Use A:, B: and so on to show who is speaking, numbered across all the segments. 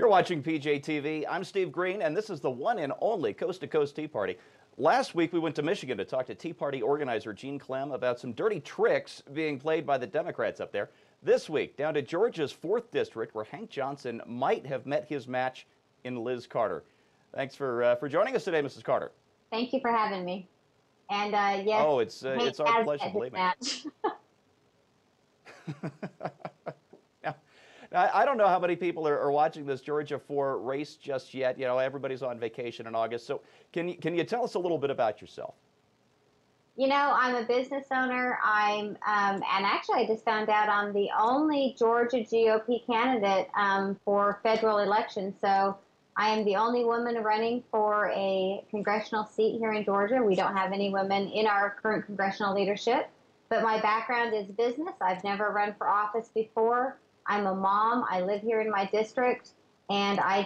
A: You're watching PJTV. I'm Steve Green, and this is the one and only Coast to Coast Tea Party. Last week, we went to Michigan to talk to Tea Party organizer Gene Clem about some dirty tricks being played by the Democrats up there. This week, down to Georgia's 4th District, where Hank Johnson might have met his match in Liz Carter. Thanks for joining us today, Mrs. Carter.
B: Thank you for having me. And yes,
A: oh, it's our pleasure, believe me. Now, I don't know how many people are watching this Georgia 4 race just yet. You know, everybody's on vacation in August. So can you tell us a little bit about yourself?
B: You know, I'm a business owner. And actually I just found out I'm the only Georgia GOP candidate for federal elections. So I am the only woman running for a congressional seat here in Georgia. We don't have any women in our current congressional leadership. But my background is business. I've never run for office before. I'm a mom. I live here in my district. And I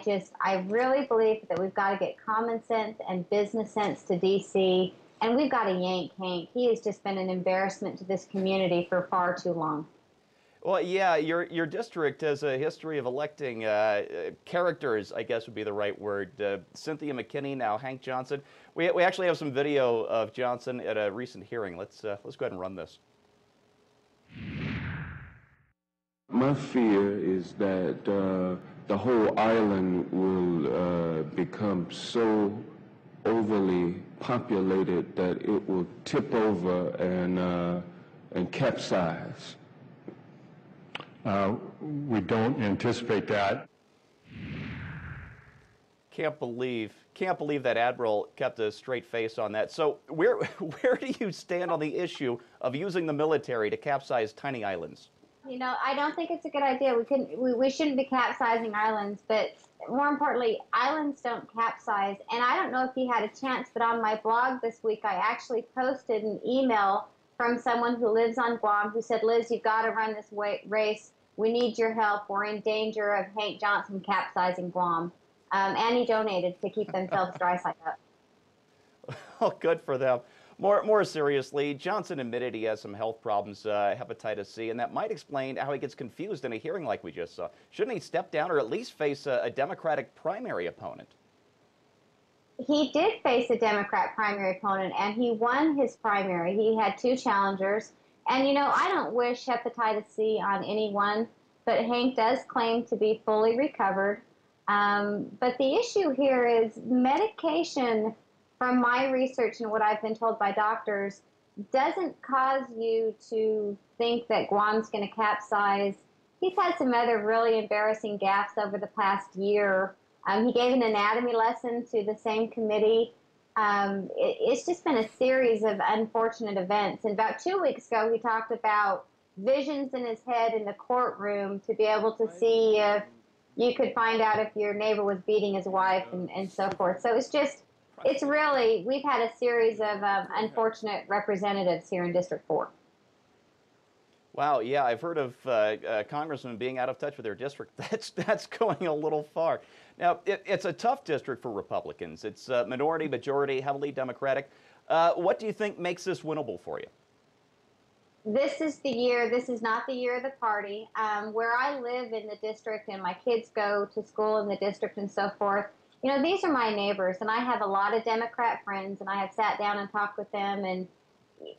B: really believe that we've got to get common sense and business sense to D.C. And we've got to yank Hank. He has just been an embarrassment to this community for far too long.
A: Well, yeah, your district has a history of electing characters, I guess would be the right word. Cynthia McKinney, now Hank Johnson. We actually have some video of Johnson at a recent hearing. Let's go ahead and run this.
C: My fear is that the whole island will become so overly populated that it will tip over and capsize.
D: We don't anticipate that.
A: Can't believe that Admiral kept a straight face on that. So where do you stand on the issue of using the military to capsize tiny islands?
B: You know, I don't think it's a good idea. We shouldn't be capsizing islands, but more importantly, islands don't capsize. And I don't know if you had a chance, but on my blog this week, I actually posted an email from someone who lives on Guam who said, Liz, you've got to run this race. We need your help. We're in danger of Hank Johnson capsizing Guam. And he donated to keep themselves dry side up.
A: Oh, good for them. More seriously, Johnson admitted he has some health problems, hepatitis C, and that might explain how he gets confused in a hearing like we just saw. Shouldn't he step down or at least face a Democratic primary opponent?
B: He did face a Democrat primary opponent, and he won his primary. He had 2 challengers. And, you know, I don't wish hepatitis C on anyone, but Hank does claim to be fully recovered. But the issue here is medication, from my research and what I've been told by doctors, doesn't cause you to think that Guam's going to capsize. He's had some other really embarrassing gaffes over the past year. He gave an anatomy lesson to the same committee. It's just been a series of unfortunate events. And about 2 weeks ago, he talked about visions in his head in the courtroom to be able to see if you could find out if your neighbor was beating his wife and so forth. So it's really, we've had a series of unfortunate representatives here in District 4.
A: Wow, yeah, I've heard of congressmen being out of touch with their district. That's going a little far. Now, it's a tough district for Republicans. It's minority, majority, heavily Democratic. What do you think makes this winnable for you?
B: This is the year. This is not the year of the party. Where I live in the district and my kids go to school in the district and so forth, you know, these are my neighbors, and I have a lot of Democrat friends, and I have sat down and talked with them, and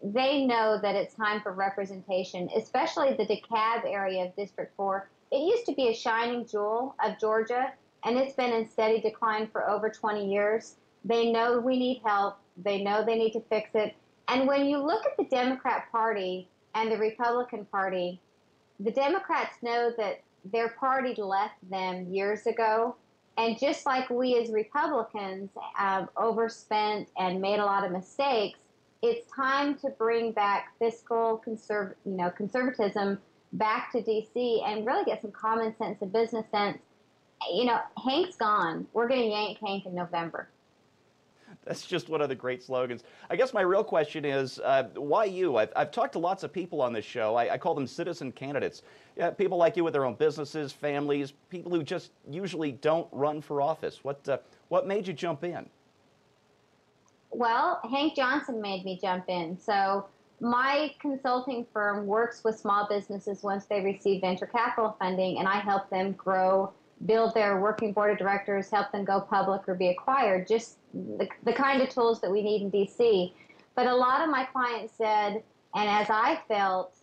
B: they know that it's time for representation, especially the DeKalb area of District 4. It used to be a shining jewel of Georgia, and it's been in steady decline for over 20 years. They know we need help. They know they need to fix it. And when you look at the Democrat Party and the Republican Party, the Democrats know that their party left them years ago. And just like we as Republicans overspent and made a lot of mistakes, it's time to bring back fiscal conservatism back to D.C. and really get some common sense and business sense. You know, Hank's gone. We're going to yank Hank in November.
A: That's just one of the great slogans. I guess my real question is, why you? I've talked to lots of people on this show. I call them citizen candidates. People like you with their own businesses, families, people who just usually don't run for office. What made you jump in?
B: Well, Hank Johnson made me jump in. So my consulting firm works with small businesses once they receive venture capital funding, and I help them grow build their working board of directors, help them go public or be acquired, just the kind of tools that we need in DC. But a lot of my clients said, and as I felt,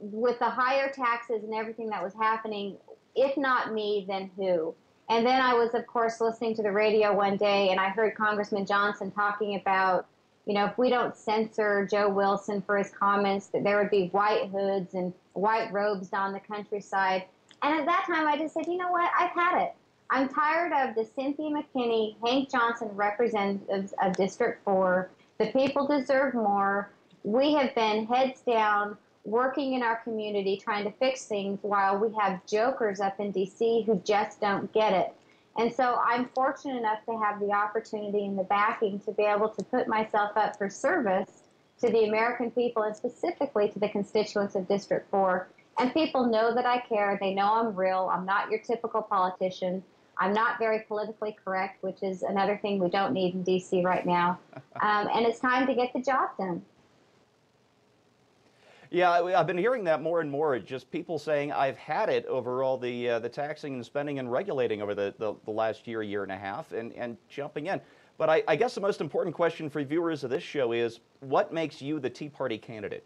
B: with the higher taxes and everything that was happening, if not me, then who? And then I was, of course, listening to the radio one day, and I heard Congressman Johnson talking about, you know, if we don't censor Joe Wilson for his comments, that there would be white hoods and white robes down the countryside. And at that time, I just said, you know what? I've had it. I'm tired of the Cynthia McKinney, Hank Johnson representatives of District 4. The people deserve more. We have been heads down, working in our community, trying to fix things while we have jokers up in D.C. who just don't get it. And so I'm fortunate enough to have the opportunity and the backing to be able to put myself up for service to the American people and specifically to the constituents of District 4. And people know that I care. They know I'm real. I'm not your typical politician. I'm not very politically correct, which is another thing we don't need in D.C. right now. And it's time to get the job done.
A: Yeah, I've been hearing that more and more, just people saying I've had it over all the taxing and spending and regulating over the last year and a half, and jumping in. But I guess the most important question for viewers of this show is, what makes you the Tea Party candidate?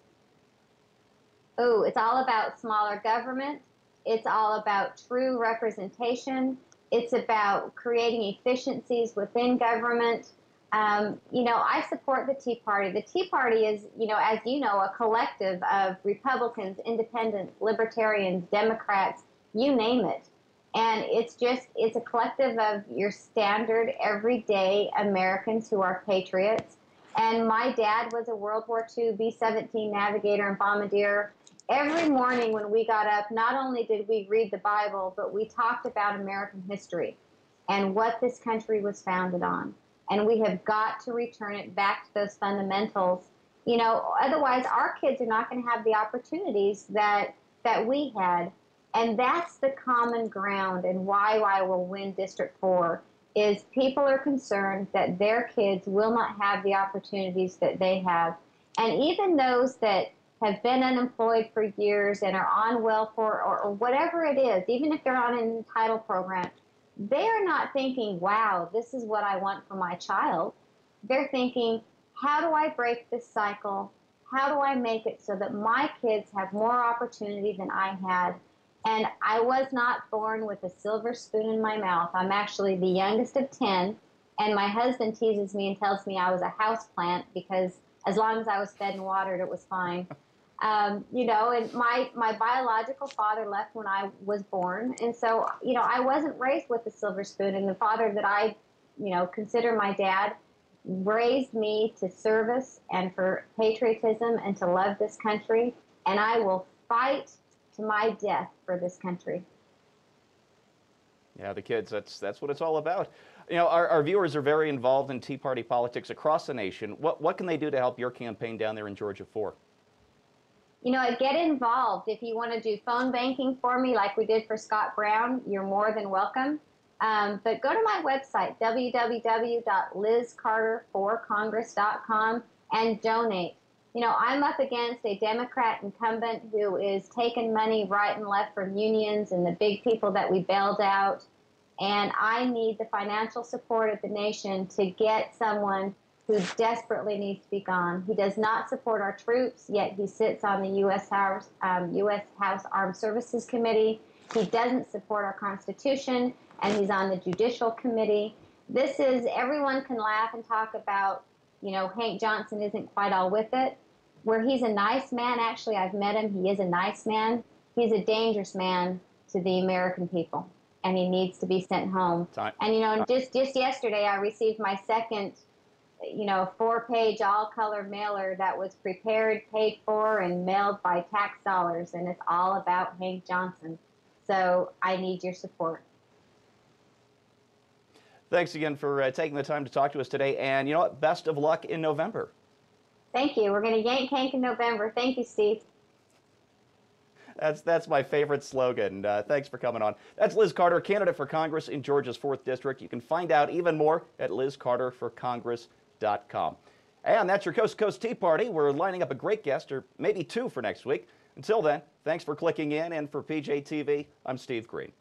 B: Oh, it's all about smaller government. It's all about true representation. It's about creating efficiencies within government. You know, I support the Tea Party. The Tea Party is, you know, as you know, a collective of Republicans, independents, libertarians, Democrats, you name it. And it's a collective of your standard, everyday Americans who are patriots. And my dad was a World War II B-17 navigator and bombardier. Every morning when we got up, not only did we read the Bible, but we talked about American history and what this country was founded on. And we have got to return it back to those fundamentals. You know, otherwise our kids are not going to have the opportunities that we had. And that's the common ground, and why I will win District 4 is people are concerned that their kids will not have the opportunities that they have. And even those that have been unemployed for years and are on welfare or whatever it is, even if they're on an Entitled program, they're not thinking, wow, this is what I want for my child. They're thinking, how do I break this cycle? How do I make it so that my kids have more opportunity than I had? And I was not born with a silver spoon in my mouth. I'm actually the youngest of 10, and my husband teases me and tells me I was a house plant because as long as I was fed and watered, it was fine. You know, and my biological father left when I was born. And so, you know, I wasn't raised with a silver spoon. And the father that I, you know, consider my dad raised me to service and for patriotism and to love this country. And I will fight to my death for this country.
A: Yeah, the kids, that's what it's all about. You know, our viewers are very involved in Tea Party politics across the nation. What can they do to help your campaign down there in Georgia 4?
B: You know, get involved. If you want to do phone banking for me like we did for Scott Brown, you're more than welcome. But go to my website, www.lizcarterforcongress.com, and donate. You know, I'm up against a Democrat incumbent who is taking money right and left from unions and the big people that we bailed out. And I need the financial support of the nation to get someone who desperately needs to be gone. He does not support our troops, yet he sits on the U.S. House Armed Services Committee. He doesn't support our Constitution, and he's on the Judicial Committee. This is, everyone can laugh and talk about, you know, Hank Johnson isn't quite all with it. Where he's a nice man, actually, I've met him, he is a nice man. He's a dangerous man to the American people, and he needs to be sent home. And, you know, just yesterday I received my second, you know, 4-page all-color mailer that was prepared, paid for, and mailed by tax dollars, and it's all about Hank Johnson. So I need your support.
A: Thanks again for taking the time to talk to us today, and you know what, best of luck in November.
B: Thank you. We're going to yank Hank in November. Thank you, Steve.
A: That's my favorite slogan. Thanks for coming on. That's Liz Carter, candidate for Congress in Georgia's 4th District. You can find out even more at lizcarterforcongress.com. And that's your Coast to Coast Tea Party. We're lining up a great guest, or maybe two for next week. Until then, thanks for clicking in, and for PJTV, I'm Steve Green.